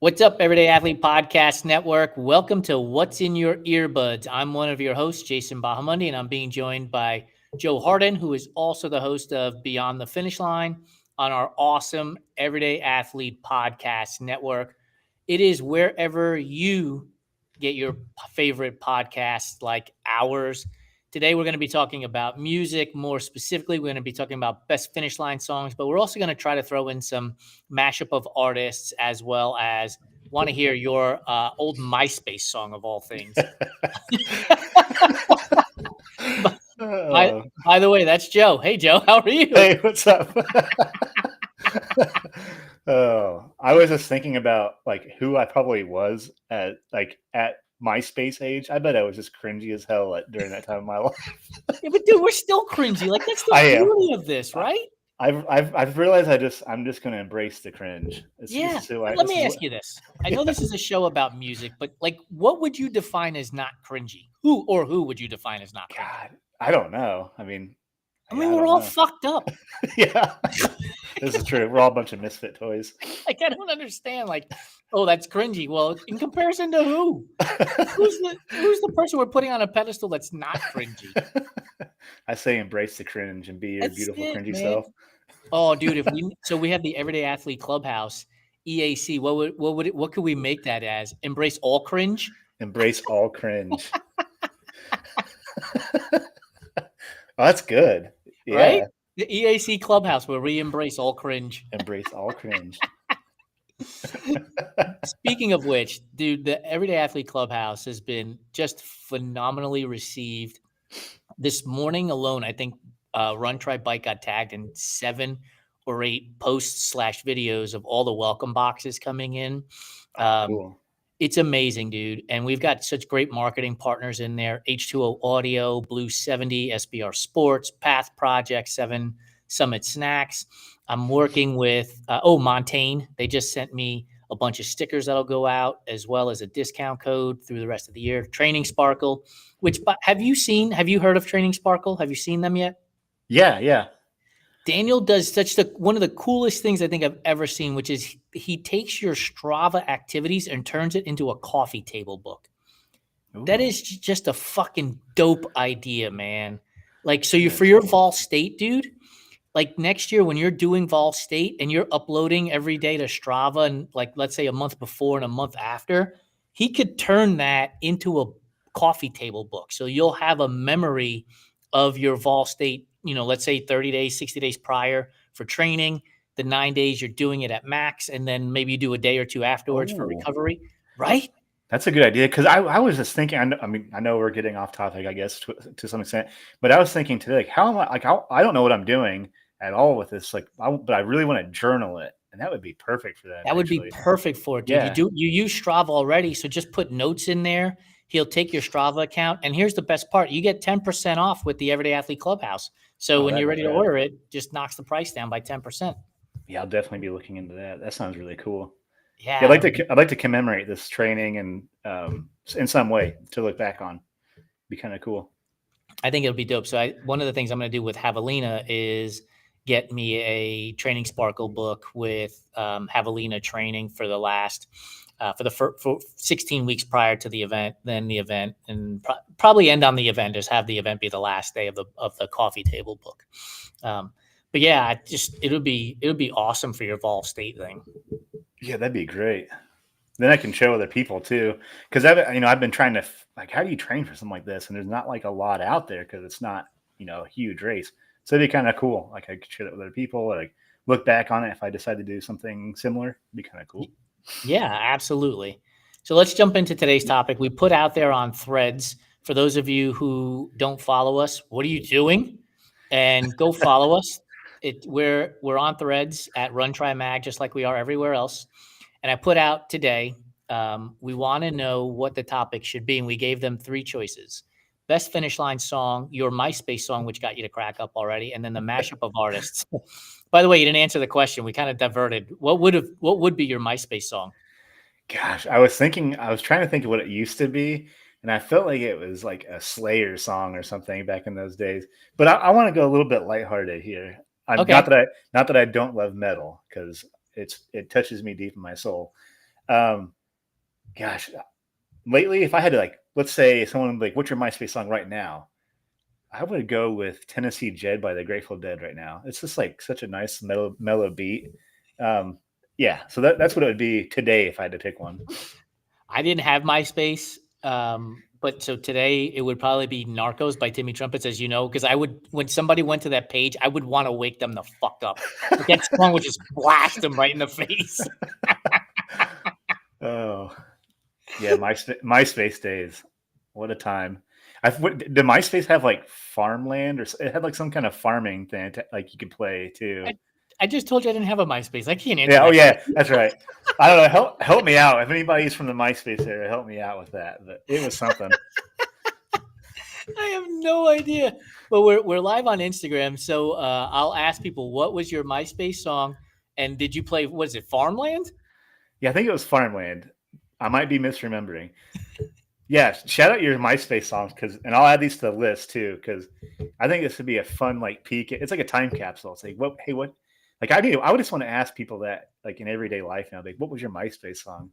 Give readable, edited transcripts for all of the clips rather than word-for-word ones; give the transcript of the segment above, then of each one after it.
What's up, Everyday Athlete Podcast Network? Welcome to What's in Your Earbuds. I'm one of your hosts, Jason Bahamundi, and I'm being joined by Joe Harden, who is also the host of Beyond the Finish Line on our awesome Everyday Athlete Podcast Network. It is wherever you get your favorite podcasts like ours. Today, we're going to be talking about music. More specifically, we're going to be talking about best finish line songs, but we're also going to try to throw in some mashup of artists as well as want to hear your old MySpace song of all things. by, Oh, by the way, that's Joe. Hey, Joe, how are you? hey, what's up? Oh, I was just thinking about like who I probably was at MySpace age. I bet I was just cringy as hell during that time of my life. Yeah, but dude, we're still cringy. Like that's the I am. beauty of this, I- right? I've realized I'm just gonna embrace the cringe. This Yeah. is who But I. let This me is what. ask you this. I know Yeah. this is a show about music, but like, what would you define as not cringy? Who would you define as not cringy? God, I don't know. I mean, I yeah, mean, I we're don't all know. fucked up. Yeah, this is true. We're all a bunch of misfit toys. Like, I don't understand. Like, oh, that's cringy. Well, in comparison to who? Who's the person we're putting on a pedestal that's not cringy? I say embrace the cringe and be your That's beautiful it, cringy man. self. Oh, dude, we have the Everyday Athlete Clubhouse, EAC. What could we make that as? Embrace all cringe? Embrace all cringe. Oh, that's good. Right? Yeah. The EAC Clubhouse where we embrace all cringe. Embrace all cringe. Speaking of which, dude, the Everyday Athlete Clubhouse has been just phenomenally received. This morning alone, I think Run Try Bike got tagged in 7 or 8 posts / videos of all the welcome boxes coming in. Cool. It's amazing, dude. And we've got such great marketing partners in there: H2O Audio, Blue 70, SBR Sports, Path Project, 7 Summit Snacks. I'm working with, Montaigne. They just sent me a bunch of stickers that'll go out, as well as a discount code through the rest of the year. Training Sparkle, have you heard of Training Sparkle? Have you seen them yet? Yeah. Daniel does one of the coolest things I think I've ever seen, which is he takes your Strava activities and turns it into a coffee table book. That Ooh, is just a fucking dope idea, man. Like, so for that's your cool. Vol State, dude, like next year when you're doing Vol State and you're uploading every day to Strava and like, let's say a month before and a month after, he could turn that into a coffee table book. So you'll have a memory of your Vol State, let's say 30 days, 60 days prior for training, the 9 days you're doing it at max, and then maybe you do a day or two afterwards for Oh, recovery, right? that's a good idea. Because I was just thinking. I know we're getting off topic, I guess, to some extent. But I was thinking today, like, how am I? Like, I don't know what I'm doing at all with this. Like, but I really want to journal it, and that would be perfect for that. That would be Actually, perfect for it, dude. yeah. You use Strava already, so just put notes in there. He'll take your Strava account, and here's the best part: you get 10% off with the Everyday Athlete Clubhouse. So Oh, when that'd you're be ready to rad. order it, just knocks the price down by 10%. Yeah, I'll definitely be looking into that. That sounds really cool. Yeah, Yeah, I'd like to commemorate this training and in some way to look back on. Be kind of cool. I think it'll be dope. So one of the things I'm going to do with Javelina is get me a Training Sparkle book with Javelina training for the last for 16 weeks prior to the event, then the event, and probably end on the event. Just have the event be the last day of the coffee table book. But yeah, it would be awesome for your Vol State thing. Yeah, that'd be great. Then I can show other people too, because I've been trying to like, how do you train for something like this? And there's not like a lot out there because it's not a huge race. So it'd be kind of cool. Like I could share it with other people, like look back on it if I decide to do something similar. It'd be kind of cool. Yeah, absolutely. So let's jump into today's topic. We put out there on Threads, for those of you who don't follow us, what are you doing? And go follow us. We're on Threads at Run Try Mag, just like we are everywhere else. And I put out today, we want to know what the topic should be. And we gave them 3 choices: best finish line song, your MySpace song, which got you to crack up already, and then the mashup of artists. By the way, you didn't answer the question. We kind of diverted. What would be your MySpace song? Gosh, I was trying to think of what it used to be, and I felt like it was like a Slayer song or something back in those days. But I want to go a little bit lighthearted here. I'm Okay. not that I don't love metal because it touches me deep in my soul. Um, gosh, lately, if I had to like, let's say someone like, what's your MySpace song right now? I would go with Tennessee Jed by the Grateful Dead right now. It's just like such a nice mellow beat. Um, yeah, so that's what it would be today if I had to pick one. I didn't have MySpace, but so today it would probably be Narcos by Timmy Trumpets, as you know, because I would, when somebody went to that page, I would want to wake them the fuck up. Like that song would just blast them right in the face. Oh, yeah, MySpace days. What a time. Did MySpace have like farmland, or it had like some kind of farming thing like you could play too? I just told you I didn't have a MySpace. I can't answer Yeah. Oh, that yeah. question. That's right. I don't know. Help me out. If anybody's from the MySpace area, help me out with that. But it was something. I have no idea. But we're live on Instagram, so I'll ask people, what was your MySpace song, and did you play? Was it Farmland? Yeah, I think it was Farmland. I might be misremembering. Yeah, shout out your MySpace songs and I'll add these to the list too because I think this would be a fun like peek. It's like a time capsule. It's like, what? Hey, what? Like I would just want to ask people that like in everyday life now. Like, what was your MySpace song?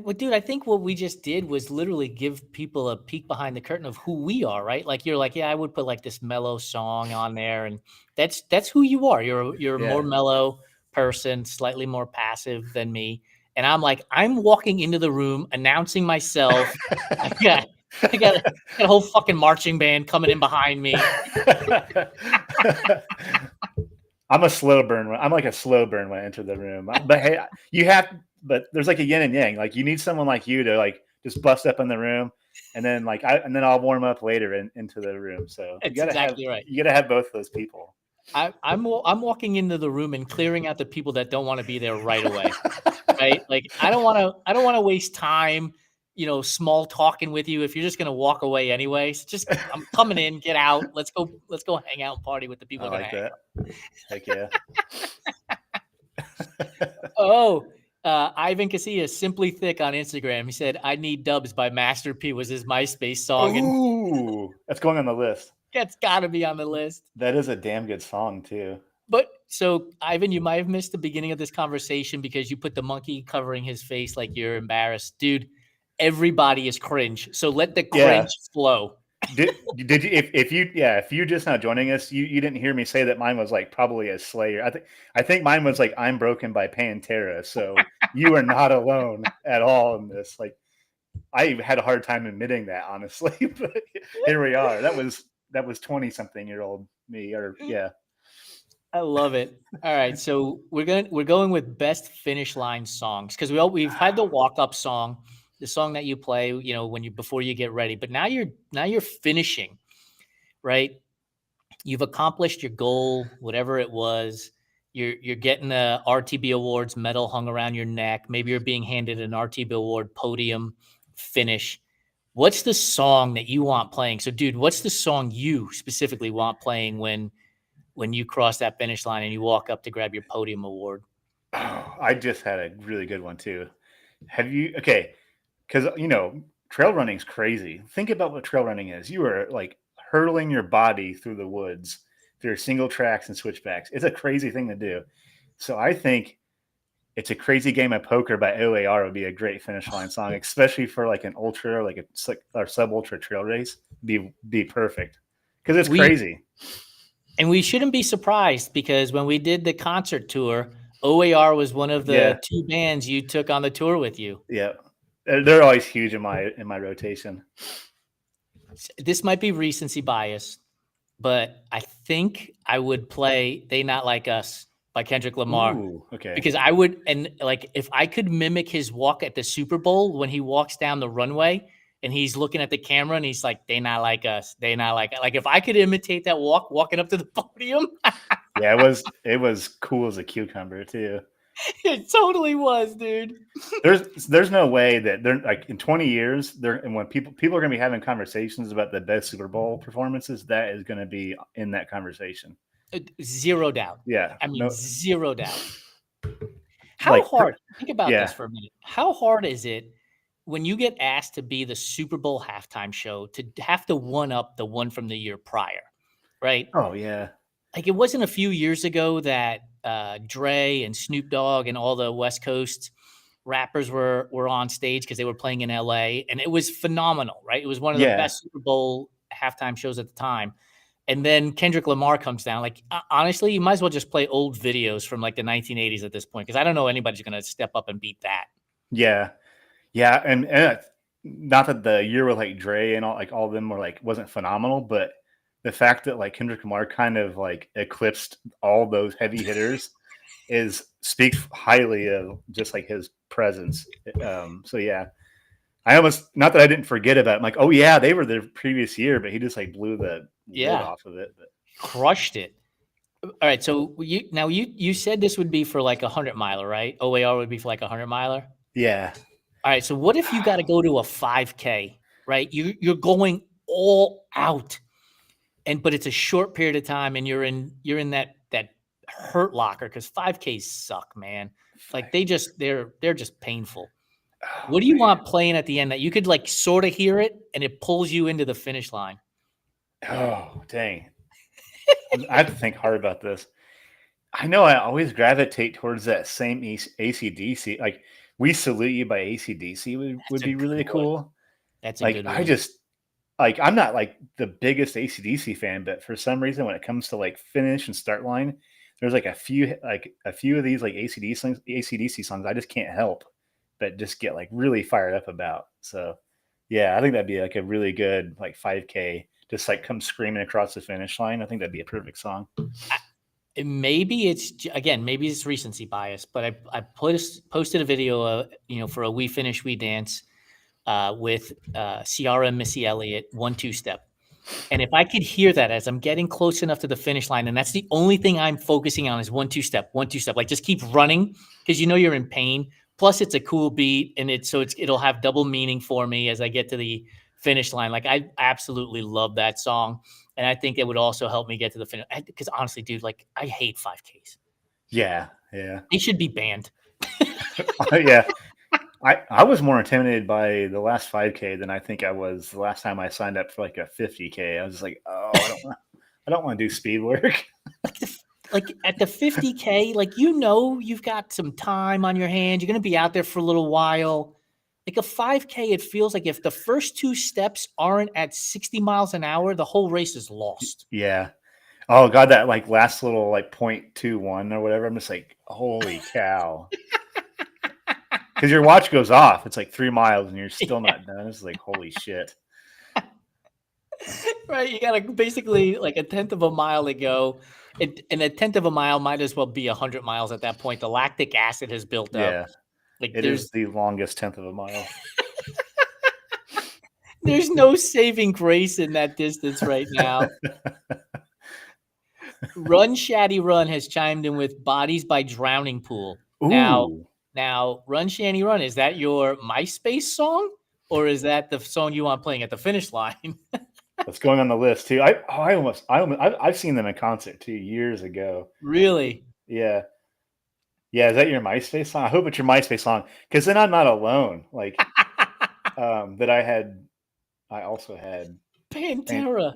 Well, dude, I think what we just did was literally give people a peek behind the curtain of who we are, right? Like you're like, yeah, I would put like this mellow song on there, and that's who you are. You're a more Yeah. mellow person, slightly more passive than me. And I'm like, I'm walking into the room announcing myself. I got a whole fucking marching band coming in behind me. I'm a slow burn. I'm like a slow burn when I enter the room. But hey, but there's like a yin and yang. Like you need someone like you to like just bust up in the room, and then and then I'll warm up later into the room. So That's exactly right. You gotta have both those people. I'm walking into the room and clearing out the people that don't want to be there right away. Right? Like I don't want to waste time, small talking with you if you're just going to walk away anyways. Just I'm coming in, get out. Let's go hang out and party with the people I that like hang that. out. Heck yeah. Oh, Ivan Casillas, Simply Thick on Instagram. He said, I Need Dubs by Master P was his MySpace song. Ooh, that's going on the list. That's got to be on the list. That is a damn good song too. But so, Ivan, you might have missed the beginning of this conversation because you put the monkey covering his face like you're embarrassed. Dude, everybody is cringe. So let the cringe flow. Did you if you just now joining us, you didn't hear me say that mine was like probably a Slayer. I think mine was like I'm Broken by Pantera. So you are not alone at all in this. Like I had a hard time admitting that, honestly. But here we are. That was 20-something-year-old me, or yeah. I love it. All right, so we're going with best finish line songs because we've had the walk up song, the song that you play, before you get ready. But now you're finishing, right? You've accomplished your goal, whatever it was. You're getting the RTB Awards medal hung around your neck. Maybe you're being handed an RTB Award podium finish. What's the song that you want playing? So, dude, what's the song you specifically want playing when you cross that finish line and you walk up to grab your podium award? Oh, I just had a really good one too. Okay, because trail running's crazy. Think about what trail running is. You are like hurtling your body through the woods through single tracks and switchbacks. It's a crazy thing to do. So I think It's a Crazy Game of Poker by OAR would be a great finish line song, especially for like an ultra, like a sub ultra trail race. Be perfect because it's crazy. And we shouldn't be surprised because when we did the concert tour, OAR was one of the two bands you took on the tour with you. Yeah, they're always huge in my rotation. This might be recency bias, but I think I would play "They Not Like Us" by Kendrick Lamar. Ooh, okay. Because I would, and like if I could mimic his walk at the Super Bowl when he walks down the runway and he's looking at the camera and he's like, "They not like us. They not like." Like if I could imitate that walking up to the podium. Yeah, it was cool as a cucumber too. It totally was, dude. There's no way that they're like in 20 years and when people are going to be having conversations about the best Super Bowl performances, that is going to be in that conversation. Zero doubt. Yeah. I mean, zero doubt. How hard? Think about this for a minute. How hard is it when you get asked to be the Super Bowl halftime show to have to one up the one from the year prior, right? Oh yeah. Like it wasn't a few years ago that Dre and Snoop Dogg and all the West Coast rappers were on stage because they were playing in LA, and it was phenomenal, right? It was one of the Yeah. best Super Bowl halftime shows at the time. And then Kendrick Lamar comes down. Like, honestly, you might as well just play old videos from like the 1980s at this point, because I don't know anybody's going to step up and beat that. Yeah. Yeah. And not that the year with like Dre and all of them were like wasn't phenomenal, but the fact that like Kendrick Lamar kind of like eclipsed all those heavy hitters speaks highly of just like his presence. So yeah, I almost, not that I didn't forget about it. I'm like, oh yeah, they were the previous year, but he just like blew the lid off of it. But crushed it. All right, so you said this would be for like a 100-miler, right? OAR would be for like a 100-miler. yeah. All right, so what if you got to go to a 5K, right? You're going all out, but it's a short period of time, and you're in that hurt locker, because 5Ks suck, man. Like they're just painful. What do you want playing at the end that you could like sort of hear it and it pulls you into the finish line? Oh dang! I have to think hard about this. I know I always gravitate towards that same AC/DC. Like "We Salute You" by AC/DC would be really cool. That's a Like good one. I just like I'm not like the biggest AC/DC fan, but for some reason when it comes to like finish and start line, there's like a few of these like AC/DC songs I just can't help but just get like really fired up about. So yeah, I think that'd be like a really good like 5K, just like come screaming across the finish line. I think that'd be a perfect song. Maybe it's recency bias, but I posted a video, for a "We Finish, We Dance" with Ciara and Missy Elliott, 1-2 step. And if I could hear that as I'm getting close enough to the finish line, and that's the only thing I'm focusing on is 1-2 step, 1-2 step. Like just keep running because you're in pain. Plus, it's a cool beat, and it'll have double meaning for me as I get to the finish line. Like I absolutely love that song, and I think it would also help me get to the finish. Because honestly, dude, like I hate 5Ks. Yeah. They should be banned. Yeah. I was more intimidated by the last 5K than I think I was the last time I signed up for like a 50K. I was just like, oh, I don't want to do speed work. Like at the 50K, like you've got some time on your hands. You're going to be out there for a little while. Like a 5K, it feels like if the first 2 steps aren't at 60 miles an hour, the whole race is lost. Yeah. Oh god, that like last little like 0.21 or whatever. I'm just like, holy cow. Because your watch goes off. It's like 3 miles and you're still not done. It's like, holy shit. Right. You got to basically like a tenth of a mile to go. And a tenth of a mile might as well be 100 miles at that point. The lactic acid has built up. Yeah. Like it is the longest tenth of a mile. There's no saving grace in that distance right now. Run Shaddy Run has chimed in with Bodies by Drowning Pool. Ooh. Now, Run Shanny Run, is that your MySpace song, or is that the song you want playing at the finish line? That's going on the list too. I've seen them in concert too years ago. Really? Yeah. Yeah. Is that your MySpace song? I hope it's your MySpace song, because then I'm not alone. Like I also had Pantera.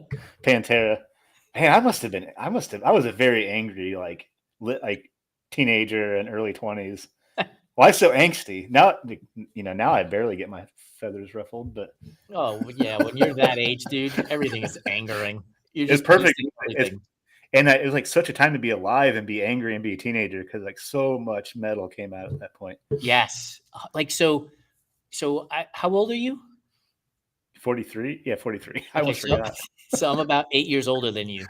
Hey, I was a very angry like teenager and early 20s. Why so angsty? Now I barely get my feathers ruffled, but oh yeah, when you're that age, dude, everything is angering. It's perfect. And it was like such a time to be alive and be angry and be a teenager, because like so much metal came out at that point. Yes, like so. How old are you? 43. Yeah, 43. I Okay, almost forgot. So I'm about 8 years older than you.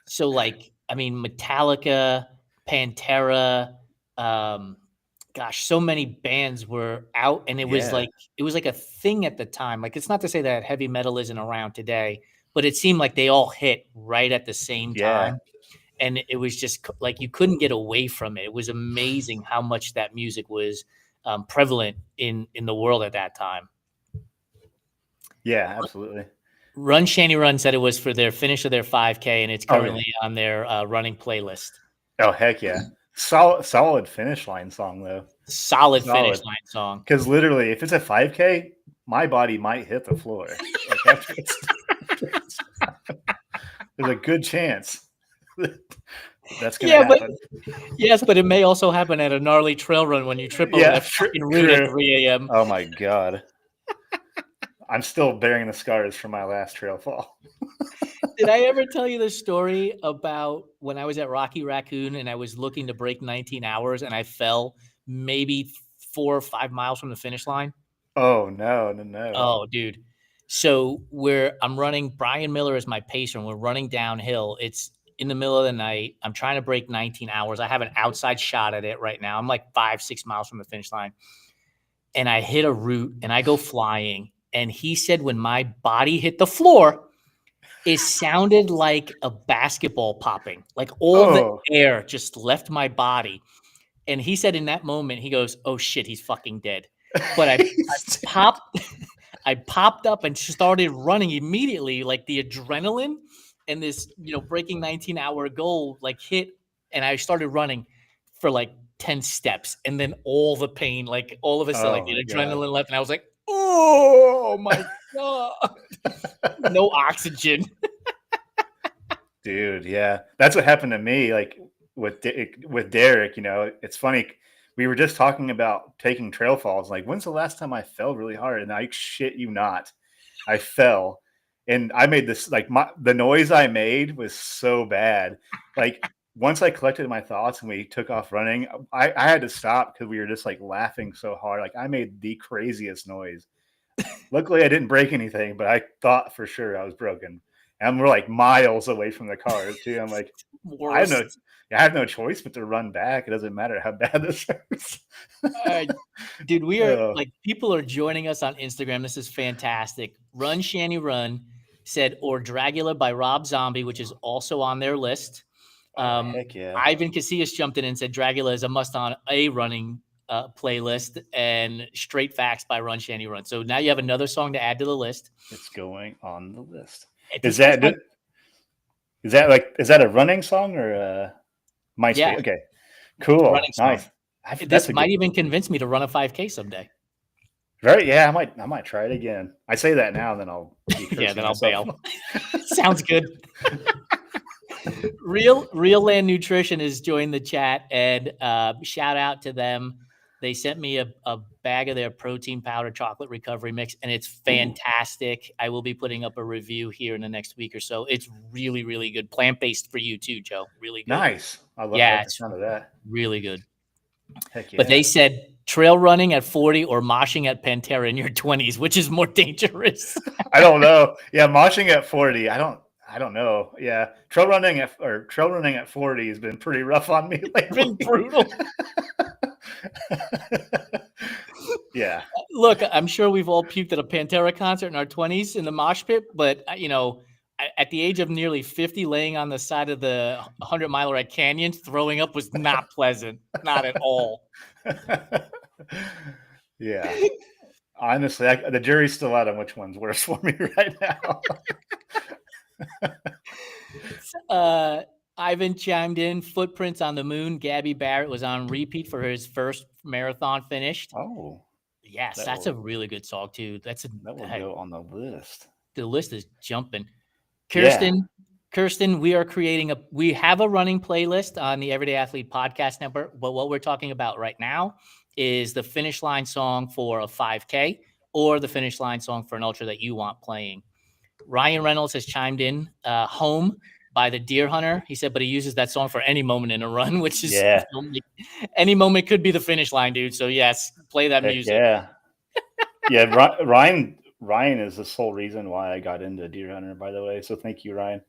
So like, I mean, Metallica, Pantera, gosh, so many bands were out, and it was like a thing at the time. Like, it's not to say that heavy metal isn't around today, but it seemed like they all hit right at the same time. And it was just like you couldn't get away from it. It was amazing how much that music was prevalent in the world at that time. Yeah, absolutely. Run Shanny Run said it was for their finish of their 5K, and it's currently on their running playlist. Oh heck yeah! Solid finish line song though. Solid finish line song. Because literally, if it's a 5K, my body might hit the floor. There's a good chance. That's gonna Yeah, but happen. yes, but it may also happen at a gnarly trail run when you trip over Yeah, that fucking root at true. 3 a.m. Oh my god, I'm still bearing the scars from my last trail fall. Did I ever tell you the story about when I was at Rocky Raccoon and I was looking to break 19 hours and I fell maybe 4 or 5 miles from the finish line? Oh no, no, no. Oh, dude. So I'm running, Brian Miller is my pacer, and we're running downhill. It's in the middle of the night. I'm trying to break 19 hours. I have an outside shot at it right now. I'm like 5, 6 miles from the finish line. And I hit a root and I go flying. And he said when my body hit the floor, it sounded like a basketball popping. Like all the Oh, air just left my body. And he said in that moment, he goes, "Oh shit, he's fucking dead." But I popped I popped up and started running immediately, like the adrenaline and this, breaking 19-hour goal like hit, and I started running for like 10 steps, and then all the pain, like all of a sudden, like oh the my god, adrenaline left, and I was like, "Oh my god." No oxygen. dude. Yeah, that's what happened to me. Like with Derek, it's funny. We were just talking about taking trail falls. Like, when's the last time I fell really hard? And I shit you not, I fell, and I made this like the noise I made was so bad. Like once I collected my thoughts and we took off running, I had to stop because we were just like laughing so hard. Like I made the craziest noise. Luckily, I didn't break anything, but I thought for sure I was broken. And we're like miles away from the cars too. I'm like, I have no, Worst. I have no choice but to run back. It doesn't matter how bad this hurts. Uh, Dude, we are Oh, like, people are joining us on Instagram. This is fantastic. Run Shanny Run said, or Dragula by Rob Zombie, which is also on their list. oh, heck yeah. Ivan Casillas jumped in and said Dragula is a must on a running playlist, and Straight Facts by Run Shanny Run. So now you have another song to add to the list. It's going on the list. Is This guy's that like, is that a running song or yeah, MySpace? Okay, it's a cool, running song. nice. That's This a might good, even convince me to run a 5K someday. right? Yeah, I might try it again. I say that now, and then I'll be Yeah, cursing then I'll myself. bail. Sounds good. Real Land Nutrition has joined the chat, and shout out to them. They sent me a bag of their protein powder chocolate recovery mix, and it's fantastic. I will be putting up a review here in the next week or so. It's really, really good. Plant-based for you too, Joe. Really good. Nice. I Yeah, like the it's sound of that. really good. Heck But they yeah. said trail running at 40 or moshing at Pantera in your 20s, which is more dangerous. I don't know. Yeah, moshing at 40. I don't know. Yeah. Trail running at 40 has been pretty rough on me It's been lately. brutal. Yeah. Look, I'm sure we've all puked at a Pantera concert in our 20s in the mosh pit, but at the age of nearly 50, laying on the side of the 100-miler at Canyon, throwing up was not pleasant, not at all. Yeah. Honestly, the jury's still out on which one's worse for me right now. Ivan chimed in, Footprints on the Moon. Gabby Barrett was on repeat for his first marathon finished. Oh, Yes, that that's a will really good song too. go on the list. The list is jumping. Yeah. Kirsten, we have a running playlist on the Everyday Athlete Podcast Network, but what we're talking about right now is the finish line song for a 5K or the finish line song for an ultra that you want playing. Ryan Reynolds has chimed in, Home by the Deer Hunter. He said, but he uses that song for any moment in a run, which is Yeah. any moment could be the finish line, dude. So yes, play that Heck music. yeah. Yeah. Ryan is the sole reason why I got into Deer Hunter, by the way. So thank you, Ryan.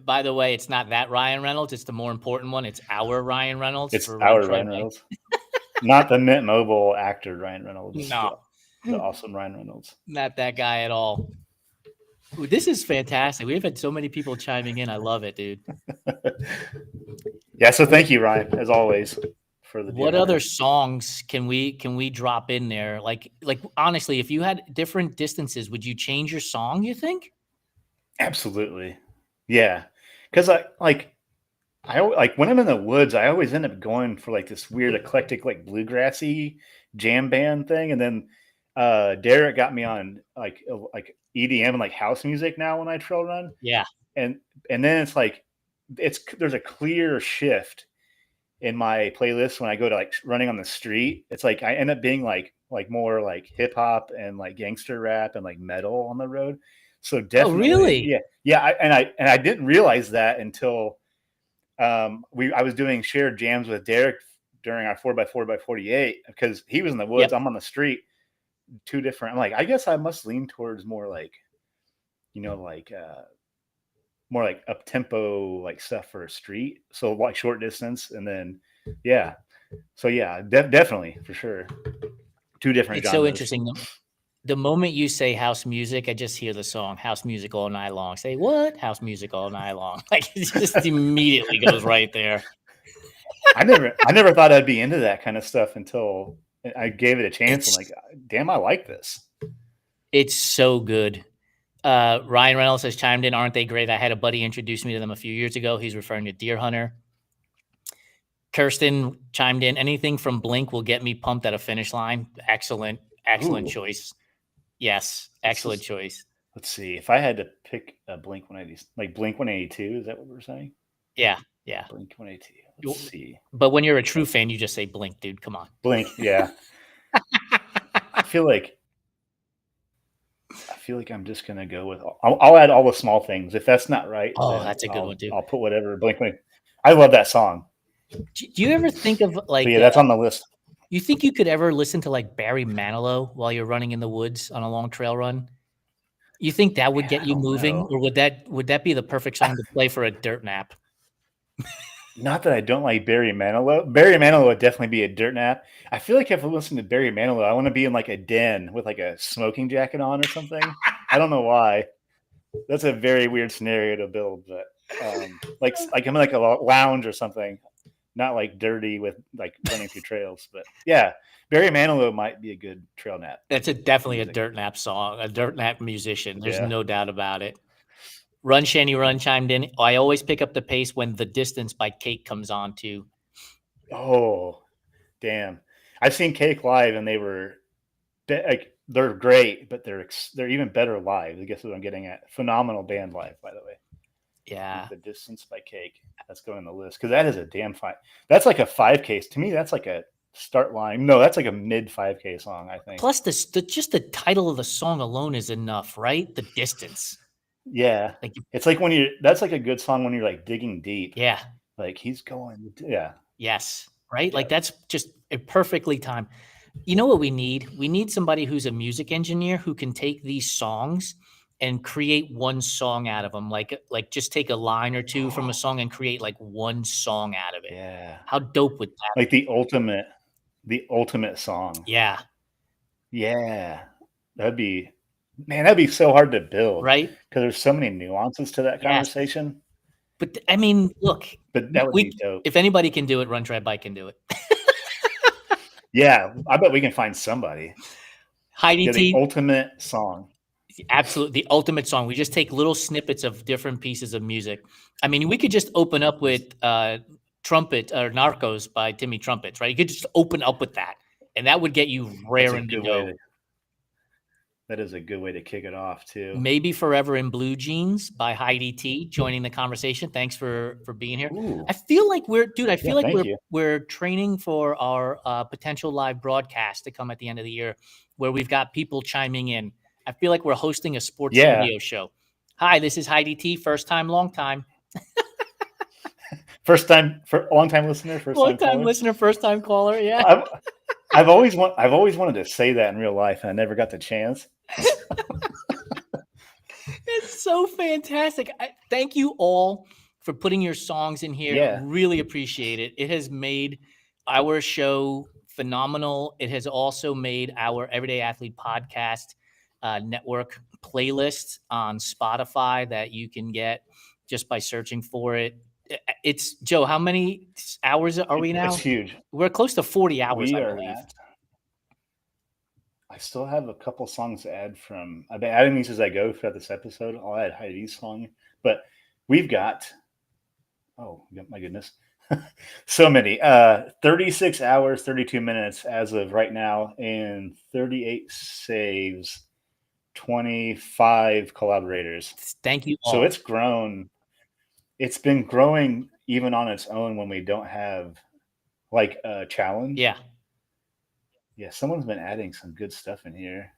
By the way, it's not that Ryan Reynolds. It's the more important one. It's our Ryan Reynolds It's for our Run Trail Ryan Bang. Reynolds, not the Mint Mobile actor Ryan Reynolds. No, The awesome Ryan Reynolds. not that guy at all. Ooh, this is fantastic. We've had so many people chiming in. I love it, dude. Yeah. So thank you, Ryan, as always, for the Deer What Hunter. other songs can we drop in there? Like honestly, if you had different distances, would you change your song, you think? Absolutely. Yeah. Because when I'm in the woods, I always end up going for like this weird eclectic, like bluegrassy jam band thing. And then Derek got me on like EDM and like house music now when I trail run. Yeah. And then it's like there's a clear shift in my playlist when I go to like running on the street. It's like I end up being like more like hip hop and like gangster rap and like metal on the road. So Oh, definitely, really? yeah. I didn't realize that until I was doing shared jams with Derek during our 4x4x48 because he was in the woods, Yep. I'm on the street, two different. I'm like, I guess I must lean towards more like, like more like up tempo like stuff for a street, so like short distance, and then yeah, so yeah, definitely for sure, two different It's so genres. interesting. The moment you say house music, I just hear the song house music all night long. Say what? House music all night long. Like it just immediately goes right there. I never thought I'd be into that kind of stuff until I gave it a chance. I'm like, It's damn, I like this. it's so good. Ryan Reynolds has chimed in. Aren't they great? I had a buddy introduce me to them a few years ago. He's referring to Deer Hunter. Kirsten chimed in. Anything from Blink will get me pumped at a finish line. Excellent, excellent Ooh, choice. Yes, let's excellent just choice. let's see if I had to pick a Blink 180, like Blink 182. Is that what we're saying? Yeah, yeah. Blink 182. Let's see. But when you're a true fan, you just say Blink, dude. Come on. Blink. Yeah, I feel like I'm just gonna go with. I'll add all the small things. If that's not right, Oh, then that's a good one I'll too. I'll put whatever Blink. I love that song. Do you ever think of So like, yeah, that's on the list. you think you could ever listen to like Barry Manilow while you're running in the woods on a long trail run? You think that would Man, get I you don't moving, know. or would that be the perfect song to play for a dirt nap? Not that I don't like Barry Manilow. Barry Manilow would definitely be a dirt nap. I feel like if I listen to Barry Manilow, I want to be in like a den with like a smoking jacket on or something. I don't know why. That's a very weird scenario to build, but like I'm in like a lounge or something, not like dirty with like running through trails. But yeah, Barry Manilow might be a good trail nap That's definitely a music. dirt nap song, a dirt nap musician. There's Yeah. no doubt about it. Run Shanny Run chimed in. I always pick up the pace when The Distance by Cake comes on too. Oh, damn. I've seen Cake live and they were like they're great, but they're even better live. I guess what I'm getting at. Phenomenal band live, by the way. Yeah. The Distance by Cake. That's going on the list because that is a damn fine. That's like a 5K. To me, that's like a start line. No, that's like a mid 5K song, I think. Plus, just the title of the song alone is enough, right? The Distance. Yeah. Like, It's like when that's like a good song when you're like digging deep. yeah. Like he's going, yeah. Yes. Right? Yeah. Like, that's just a perfectly timed. You know what we need? We need somebody who's a music engineer who can take these songs and create one song out of them. Like just take a line or two from a song and create like one song out of it. Yeah. How dope would that Like be? the ultimate song. Yeah. Yeah. That'd be, man, that'd be so hard to build Right? because there's so many nuances to that Yes. conversation. But I mean, look, But that would we be dope. if anybody can do it, Run Try Bike can do it. Yeah, I bet we can find somebody. Heidi Yeah, the T, ultimate song. absolutely the ultimate song. We just take little snippets of different pieces of music. I mean, we could just open up with Trumpet or Narcos by Timmy Trumpets, right? You could just open up with that, and that would get you That's a raring to good way go. to. That is a good way to kick it off too. Maybe Forever in Blue Jeans by Heidi T joining the conversation. Thanks for being here. Ooh, I feel like I yeah, feel like thank you. we're training for our potential live broadcast to come at the end of the year, where we've got people chiming in. I feel like we're hosting a sports Yeah, radio show. Hi, this is Heidi T. First time, long time, first time for long time listener, first long time time caller. listener, first time caller. Yeah, I've always wanted to say that in real life, and I never got the chance. it's so fantastic. Thank you all for putting your songs in here. Yeah. Really appreciate it. It has made our show phenomenal. It has also made our Everyday Athlete podcast network playlist on Spotify that you can get just by searching for it. It's Joe. How many hours are we now? It's huge. We're close to 40 hours, We I are believe. at. I still have a couple songs to add from. I've been adding these as I go throughout this episode. I'll add Heidi's song, but we've got. Oh my goodness, so many. 36 hours, 32 minutes as of right now, and 38 saves, 25 collaborators. Thank you all. So it's grown. it's been growing even on its own when we don't have like a challenge. Yeah. Yeah, someone's been adding some good stuff in here.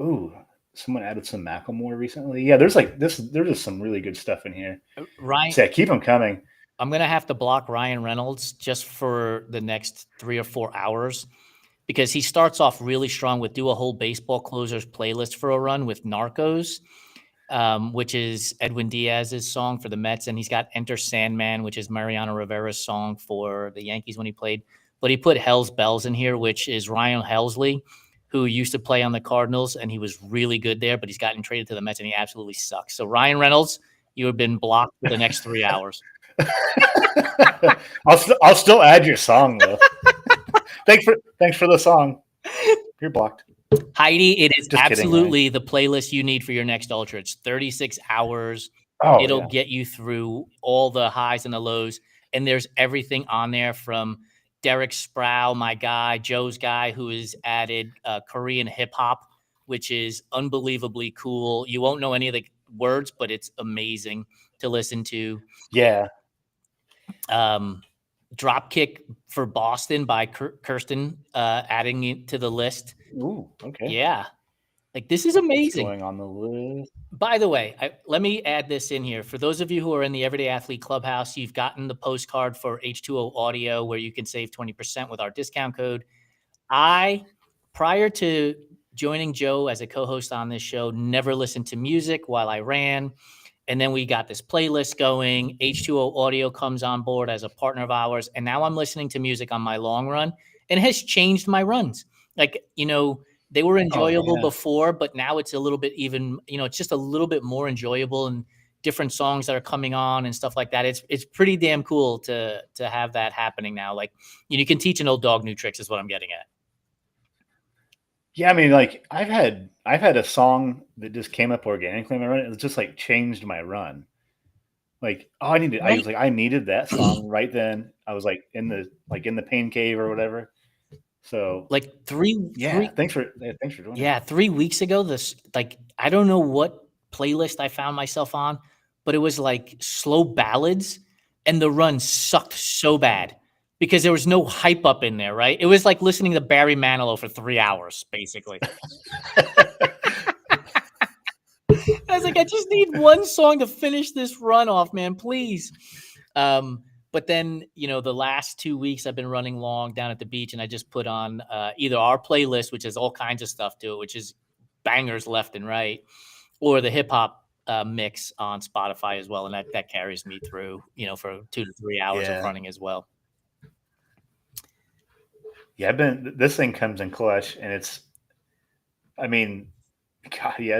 Ooh, someone added some Macklemore recently. Yeah, there's like this. There's just some really good stuff in here. Ryan, So yeah, keep them coming. I'm going to have to block Ryan Reynolds just for the next 3 or 4 hours because he starts off really strong with Do a Whole Baseball Closers playlist for a run with Narcos, which is Edwin Diaz's song for the Mets. And he's got Enter Sandman, which is Mariano Rivera's song for the Yankees when he played. But he put Hell's Bells in here, which is Ryan Helsley, who used to play on the Cardinals, and he was really good there, but he's gotten traded to the Mets, and he absolutely sucks. So Ryan Reynolds, you have been blocked for the next 3 hours. I'll still add your song though. thanks for the song. You're blocked. Heidi, it is Just absolutely the playlist you need for your next ultra. It's 36 hours. Oh, It'll yeah. get you through all the highs and the lows. And there's everything on there from Derek Sproul, my guy, Joe's guy, who has added Korean hip hop, which is unbelievably cool. You won't know any of the words, but it's amazing to listen to. Yeah. Dropkick for Boston by Kirsten, adding it to the list. Ooh, okay. Yeah. Like, this is amazing. Going on the list. By the way, let me add this in here. For those of you who are in the Everyday Athlete Clubhouse, you've gotten the postcard for H2O Audio where you can save 20% with our discount code. Prior to joining Joe as a co-host on this show, never listened to music while I ran. And then we got this playlist going. H2O Audio comes on board as a partner of ours. And now I'm listening to music on my long run, and it has changed my runs. Like, they were enjoyable before, but now it's a little bit even, it's just a little bit more enjoyable, and different songs that are coming on and stuff like that. It's pretty damn cool to have that happening now. Like, you can teach an old dog new tricks is what I'm getting at. Yeah, I mean, like I've had a song that just came up organically in my run. It just like changed my run. Like, I needed that song right then. I was like in the pain cave or whatever. So like thanks for joining. Yeah, 3 weeks ago, I don't know what playlist I found myself on, but it was like slow ballads, and the run sucked so bad because there was no hype up in there, right? It was like listening to Barry Manilow for 3 hours, basically. I was like, I just need one song to finish this run off, man, please. But then, the last 2 weeks I've been running long down at the beach, and I just put on either our playlist, which has all kinds of stuff to it, which is bangers left and right, or the hip hop mix on Spotify as well. And that carries me through, for 2 to 3 hours of running as well. Yeah, this thing comes in clutch, and it's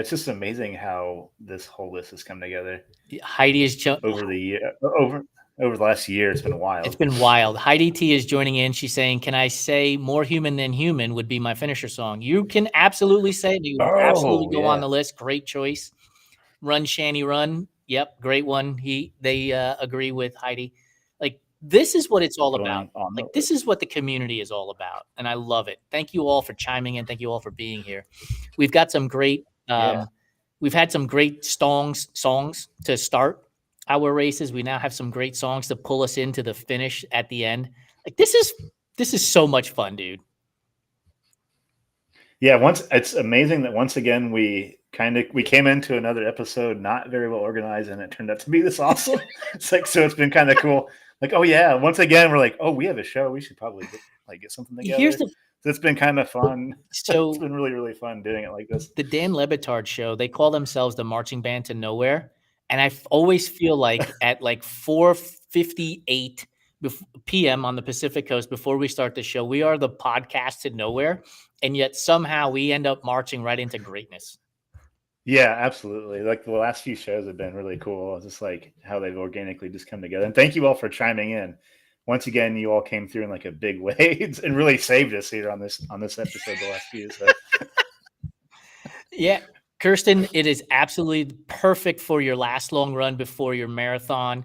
just amazing how this whole list has come together. Heidi is over the last year. It's been wild. It's been wild. Heidi T is joining in. She's saying, "Can I say More Human Than Human would be my finisher song?" You can absolutely say it. You absolutely go on the list. Great choice. Run Shanny Run. Yep, great one. They agree with Heidi. Like, this is what it's all about. Like, this is what the community is all about, and I love it. Thank you all for chiming in. Thank you all for being here. We've got some great. We've had some great songs to start our races. We now have some great songs to pull us into the finish at the end. Like, this is so much fun, dude. Yeah, it's amazing that once again we came into another episode not very well organized, and it turned out to be this awesome. So it's been kind of cool. Like, oh yeah, once again we're like, oh, we have a show. We should probably get something together. So it's been kind of fun. So it's been really, really fun doing it like this. The Dan Lebitard show, they call themselves the marching band to nowhere. And I always feel like at like 4:58 p.m. on the Pacific Coast, before we start the show, we are the podcast to nowhere. And yet somehow we end up marching right into greatness. Yeah, absolutely. Like, the last few shows have been really cool. It's just like how they've organically just come together. And thank you all for chiming in. Once again, you all came through in like a big way and really saved us here on this episode the last few. So. Yeah. Kirsten, it is absolutely perfect for your last long run before your marathon.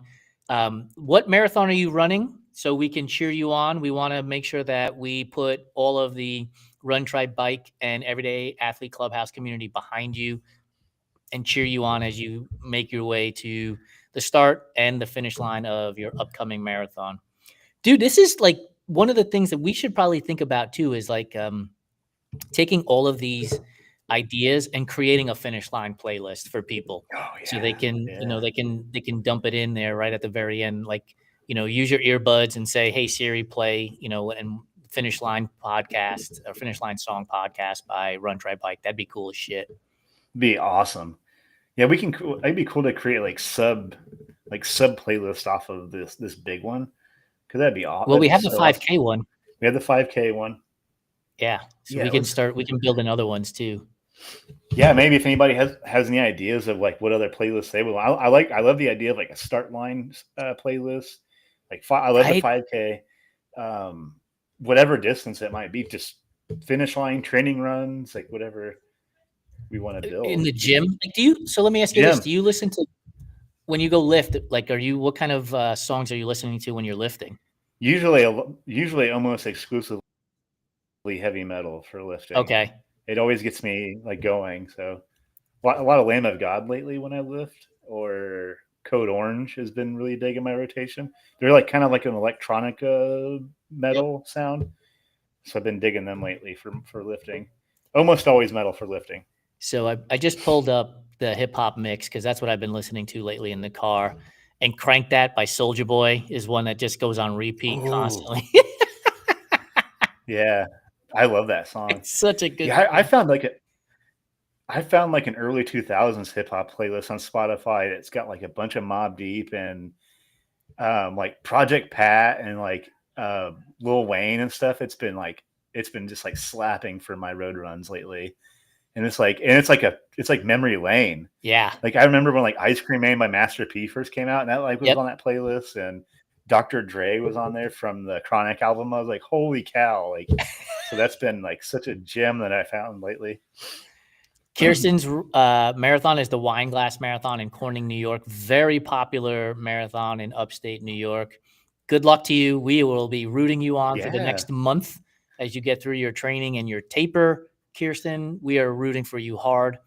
What marathon are you running? So we can cheer you on. We want to make sure that we put all of the Run, Try, Bike, and Everyday Athlete Clubhouse community behind you and cheer you on as you make your way to the start and the finish line of your upcoming marathon. Dude, this is like one of the things that we should probably think about too, is like taking all of these ideas and creating a finish line playlist for people, Oh so they can, yeah. they can dump it in there right at the very end. Like, use your earbuds and say, "Hey Siri, play," and Finish Line podcast or Finish Line song podcast by Run Try Bike. That'd be cool as shit. Be awesome. Yeah, we can. It'd be cool to create like sub playlists off of this big one, because that'd be awesome. Well, we have the 5K awesome. one. We have the 5K one. Yeah, so Yeah, we can build in other ones too. Yeah, maybe if anybody has any ideas of like what other playlists they would. I love the idea of like a start line playlist. Like I love the 5K, whatever distance it might be, just finish line training runs, like whatever we want to build in the gym. Like, so let me ask you this: do you listen to, when you go lift? Like, what kind of songs are you listening to when you're lifting? Usually almost exclusively heavy metal for lifting. Okay. It always gets me like going. So a lot of Lamb of God lately when I lift, or Code Orange has been really big in my rotation. They're like kind of like an electronica metal sound. So I've been digging them lately for lifting. Almost always metal for lifting. So I just pulled up the hip hop mix, because that's what I've been listening to lately in the car. And Crank That by Soulja Boy is one that just goes on repeat constantly. Yeah, I love that song. It's such a good. Yeah, I found like an early 2000s hip hop playlist on Spotify. It's got like a bunch of Mobb Deep and like Project Pat and like Lil Wayne and stuff. It's been just like slapping for my road runs lately. And it's like memory lane. Yeah. Like I remember when like Ice Cream Man by Master P first came out, and that like was on that playlist, and Dr. Dre was on there from the Chronic album. I was like, holy cow. Like, so that's been like such a gem that I found lately. Kirsten's marathon is the Wine Glass Marathon in Corning, New York. Very popular marathon in upstate New York. Good luck to you. We will be rooting you on for the next month as you get through your training and your taper. Kirsten, we are rooting for you hard.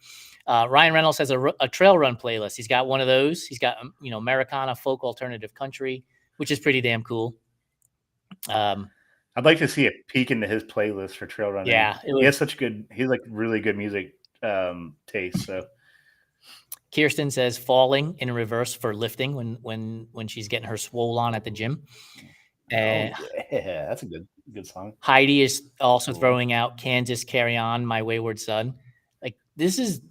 Ryan Reynolds has a trail run playlist. He's got one of those. He's got, Americana, folk, alternative country, which is pretty damn cool. I'd like to see a peek into his playlist for trail running. Yeah. He has he's like really good music taste. So Kirsten says falling in reverse for lifting when she's getting her swole on at the gym. Yeah, that's a good song. Heidi is also throwing out Kansas Carry On, My Wayward Son. Like, this is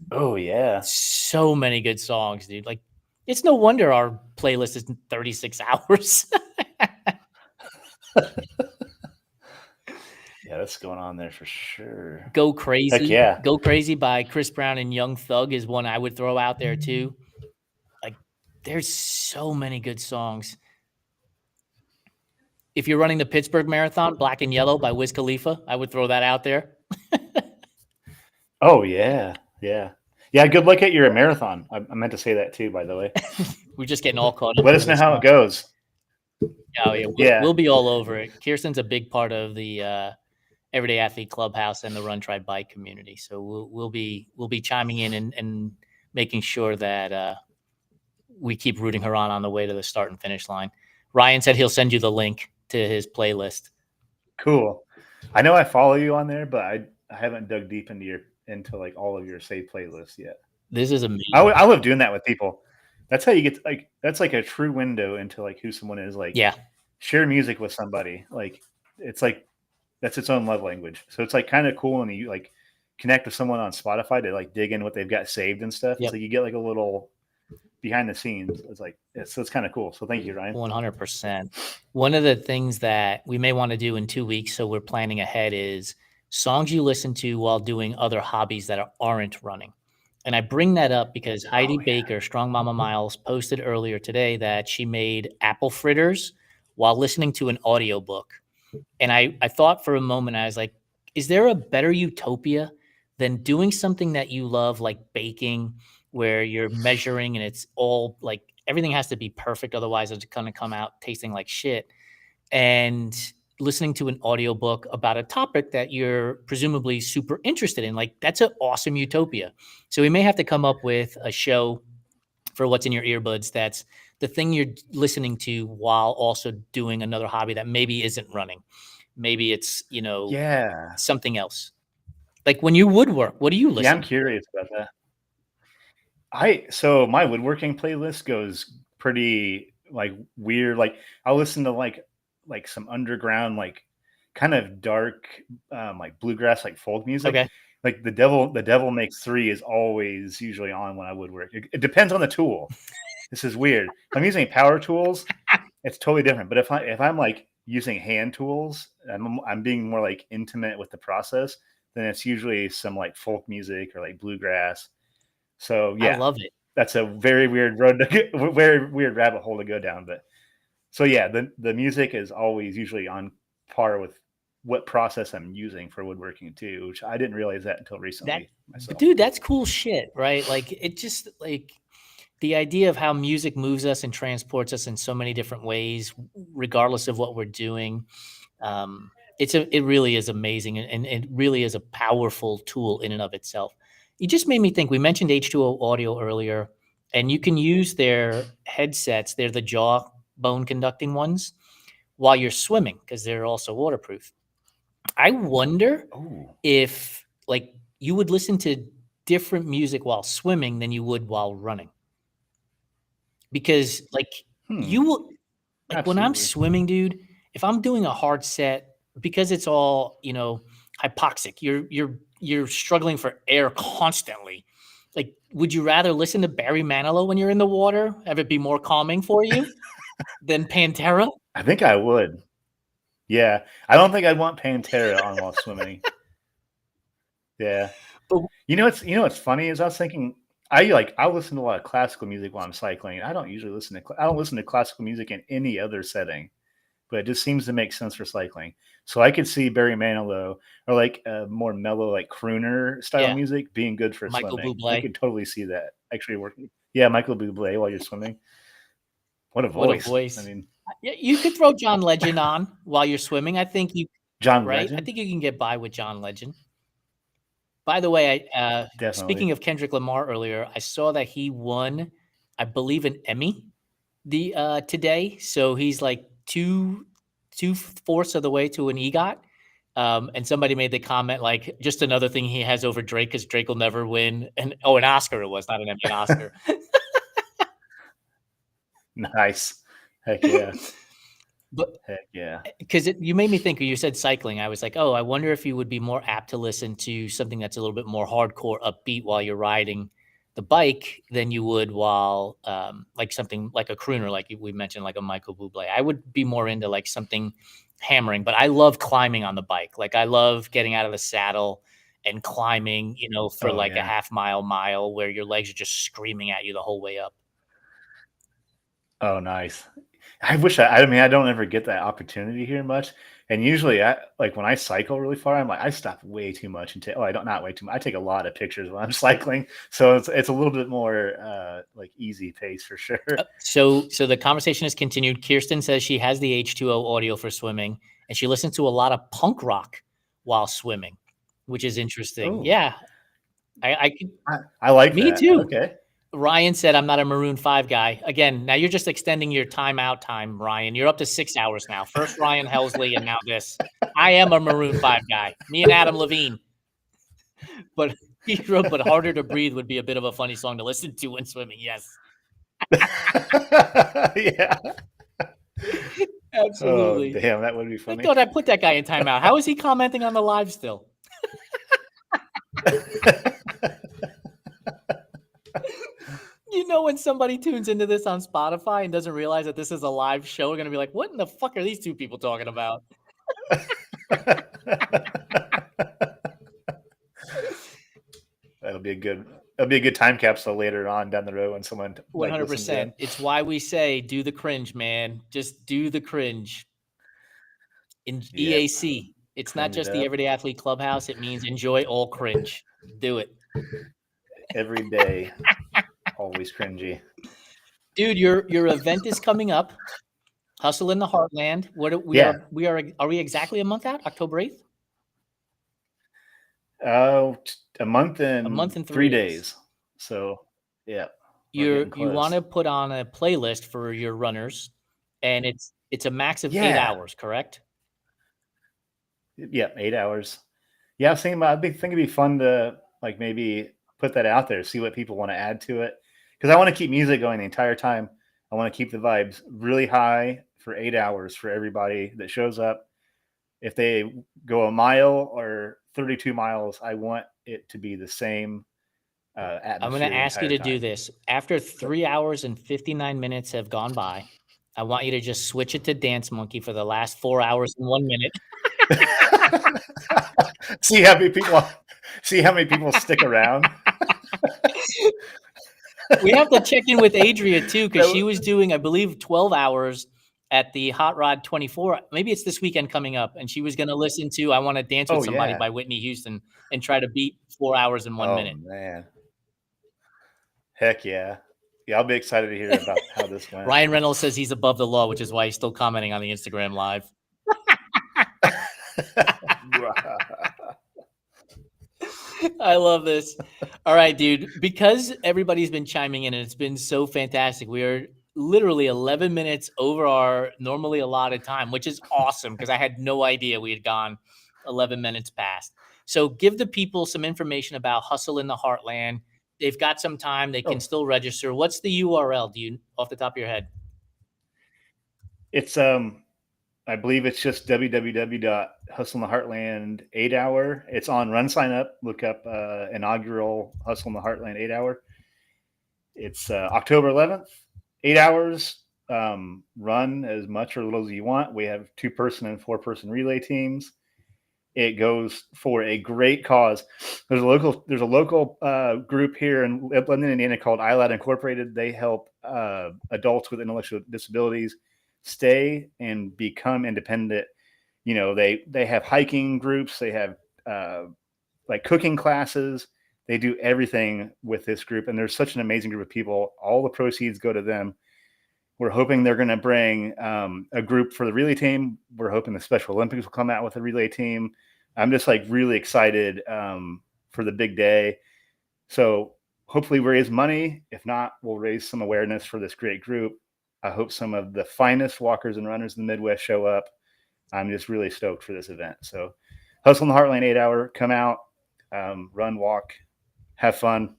so many good songs, dude. Like, it's no wonder our playlist is 36 hours. Yeah, that's going on there for sure. Go Crazy. Heck yeah. Go Crazy by Chris Brown and Young Thug is one I would throw out there too. Like, there's so many good songs. If you're running the Pittsburgh Marathon, Black and Yellow by Wiz Khalifa, I would throw that out there. Oh, yeah. Yeah. Yeah, good luck at your marathon. I meant to say that too, by the way. We're just getting all caught up. Let us know how it goes. Oh, yeah. We'll be all over it. Kirsten's a big part of the Everyday Athlete Clubhouse and the Run Try Bike community. So we'll be chiming in and making sure that we keep rooting her on the way to the start and finish line. Ryan said he'll send you the link to his playlist. Cool. I know I follow you on there, but I haven't dug deep into like all of your saved playlists yet. This is amazing. I love doing that with people. That's how you get that's like a true window into like who someone is. Like, share music with somebody. Like, it's like that's its own love language. So it's like kind of cool when you like connect with someone on Spotify to like dig in what they've got saved and stuff. So you get like a little behind the scenes. It's like, so it's kind of cool. So thank you, Ryan. 100%. One of the things that we may want to do in 2 weeks, so we're planning ahead, is songs you listen to while doing other hobbies that aren't running. And I bring that up because Heidi Baker, Strong Mama Miles, posted earlier today that she made apple fritters while listening to an audiobook. And I thought for a moment, I was like, is there a better utopia than doing something that you love, like baking, where you're measuring and it's all like everything has to be perfect, otherwise it's going to come out tasting like shit, and listening to an audiobook about a topic that you're presumably super interested in? Like, that's an awesome utopia. So we may have to come up with a show for what's in your earbuds. That's the thing you're listening to while also doing another hobby that maybe isn't running. Maybe it's, Yeah. something else. Like when you woodwork, what do you Yeah, I'm listen? curious about that. So my woodworking playlist goes pretty like weird. Like I'll listen to like some underground, like kind of dark, like bluegrass, like folk music. Okay. Like the devil makes three is always usually on when I woodwork. It depends on the tool. This is weird. If I'm using power tools, it's totally different. But if I'm like using hand tools, I'm being more like intimate with the process, then it's usually some like folk music or like bluegrass. So I yeah, love it. that's a very weird road to get, very weird rabbit hole to go down. But so yeah, the music is always usually on par with what process I'm using for woodworking too, which I didn't realize that until That, recently myself. dude, that's cool shit, right? Like it just like the idea of how music moves us and transports us in so many different ways, regardless of what we're doing. Um, it really is amazing, and it really is a powerful tool in and of itself. You just made me think. We mentioned H2O Audio earlier, and you can use their headsets. They're the jaw bone conducting ones while you're swimming because they're also waterproof. I wonder Oh, if like you would listen to different music while swimming than you would while running because like you will like when I'm absolutely. swimming, dude, if I'm doing a hard set because it's all, hypoxic, you're struggling for air constantly. Like, would you rather listen to Barry Manilow when you're in the water? Have it be more calming for you than Pantera? I think I would. Yeah, I don't think I'd want Pantera on while swimming. Yeah, But what's funny is I was thinking I listen to a lot of classical music while I'm cycling. I don't usually I don't listen to classical music in any other setting, but it just seems to make sense for cycling. So I could see Barry Manilow or like a more mellow, like crooner style yeah, music being good for Michael swimming. I Bublé, could totally see that actually working. Yeah, Michael Bublé while you're swimming. What a what a voice! I voice. mean, Yeah, you could throw John Legend on while you're swimming. I think you John right? I Legend, think you can get by with John Legend. By the way, definitely. speaking of Kendrick Lamar earlier, I saw that he won, I believe, an Emmy today. So he's like two-fourths of the way to an EGOT. And somebody made the comment like, just another thing he has over Drake because Drake will never win. And an Oscar it was, not an Emmy, an Oscar. Nice. Heck yeah. But Heck yeah. because you made me think, you said cycling. I was like, oh, I wonder if you would be more apt to listen to something that's a little bit more hardcore, upbeat while you're riding the bike than you would while, like something like a crooner, like we mentioned, like a Michael Bublé. I would be more into like something hammering, but I love climbing on the bike. Like I love getting out of the saddle and climbing, for Oh like a yeah. half mile where your legs are just screaming at you the whole way up. Oh, nice. I mean, I don't ever get that opportunity here much. And usually, like when I cycle really far, I'm like, I stop way too much and take. Oh, I don't not way too much. I take a lot of pictures when I'm cycling, so it's a little bit more like easy pace for sure. So the conversation has continued. Kirsten says she has the H2O audio for swimming, and she listens to a lot of punk rock while swimming, which is interesting. Oh, Yeah, I could. I like Me that. too. Okay. Ryan said, "I'm not a Maroon 5 guy." Again, now you're just extending your timeout time, Ryan. You're up to 6 hours now. First Ryan Helsley, and now this. I am a Maroon 5 guy. Me and Adam Levine. But he wrote, "But Harder to Breathe" would be a bit of a funny song to listen to when swimming. Yes, Yeah. Oh, absolutely. damn, that would be I funny. thought I put that guy in timeout. How is he commenting on the live still? When somebody tunes into this on Spotify and doesn't realize that this is a live show, we're gonna be like, "What in the fuck are these two people talking about?" That'll be a good time capsule later on down the road when someone like listens 100%. in. It's why we say, "Do the cringe, man. Just do the cringe." In Yep. EAC, it's not Cringe it just the up Everyday Athlete Clubhouse. It means enjoy all cringe. Do it, every day. Always cringy. dude. Your event is coming up. Hustle in the Heartland. Yeah. Are we exactly a month out? October 8th? A month A month and and 3 3 days. days. So, yeah. You close. want to put on a playlist for your runners, and it's a max of 8 Yeah. hours, correct? Yeah, 8 hours. Yeah, I was thinking about. I think it'd be fun to like maybe put that out there, see what people want to add to it, because I want to keep music going the entire time. I want to keep the vibes really high for 8 hours for everybody that shows up. If they go a mile or 32 miles, I want it to be the same I'm going to atmosphere the ask you entire to do time. this. After So, 3 hours and 59 minutes have gone by, I want you to just switch it to Dance Monkey for the last 4 hours and 1 minute. see how many people stick around. We have to check in with Adria too, because That she w- was doing, I believe, 12 hours at the Hot Rod 24. Maybe it's this weekend coming up, and she was going to listen to "I Want to Dance with oh Somebody" yeah. by Whitney Houston and try to beat 4 hours and 1 Oh minute. man. Heck yeah. Yeah, I'll be excited to hear about how this went. Ryan Reynolds says he's above the law, which is why he's still commenting on the Instagram Live. I love this. All right, dude. Because everybody's been chiming in and it's been so fantastic, we are literally 11 minutes over our normally allotted time, which is awesome because I had no idea we had gone 11 minutes past. So give the people some information about Hustle in the Heartland. They've got some time. They can Oh, still register. What's the URL? Do you off the top of your head? it's I believe it's just www.hustleintheheartland 8 hour. It's on Run Sign Up. Look up inaugural Hustle in the Heartland 8 hour. It's October 11th. 8 hours. Run as much or little as you want. We have 2-person and 4-person relay teams. It goes for a great cause. There's a local group here in London, Indiana called iLad Incorporated. They help adults with intellectual disabilities stay and become independent. You know, they have hiking groups. They have like cooking classes. They do everything with this group, and there's such an amazing group of people. All the proceeds go to them. We're hoping they're going to bring a group for the relay team. We're hoping the Special Olympics will come out with a relay team. I'm just like really excited for the big day. So hopefully we raise money. If not, we'll raise some awareness for this great group. I hope some of the finest walkers and runners in the Midwest show up. I'm just really stoked for this event. So Hustle in the Heartland 8 hour, come out, run, walk, have fun.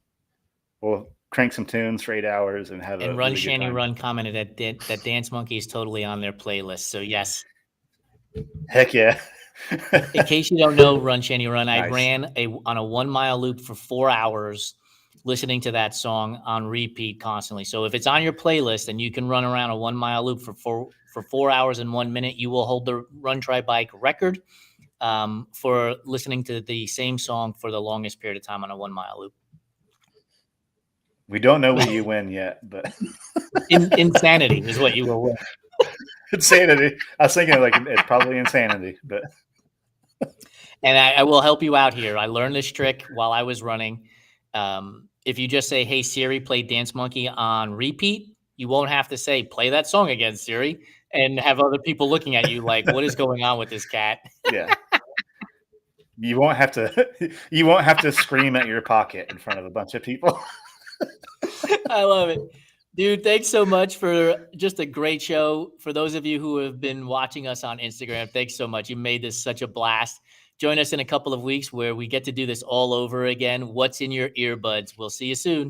We'll crank some tunes for 8 hours and have And a Run really good Shanny time. Run commented that Dance Monkey is totally on their playlist. So yes. Heck yeah. In case you don't know, Run Shanny Run, I Nice. ran on a 1 mile loop for 4 hours listening to that song on repeat constantly. So if it's on your playlist and you can run around a 1 mile loop for 4 hours and 1 minute, you will hold the Run Try Bike record for listening to the same song for the longest period of time on a 1 mile loop. We don't know what you win yet, but Insanity is what you will win. insanity. I was thinking like it's probably insanity, but And I will help you out here. I learned this trick while I was running. If you just say, "Hey Siri, play Dance Monkey on repeat," you won't have to say, "Play that song again, Siri," and have other people looking at you like, "What is going on with this cat?" yeah. You won't have to scream at your pocket in front of a bunch of people. I love it. Dude, thanks so much for just a great show. For those of you who have been watching us on Instagram, thanks so much. You made this such a blast. Join us in a couple of weeks where we get to do this all over again. What's in your earbuds? We'll see you soon.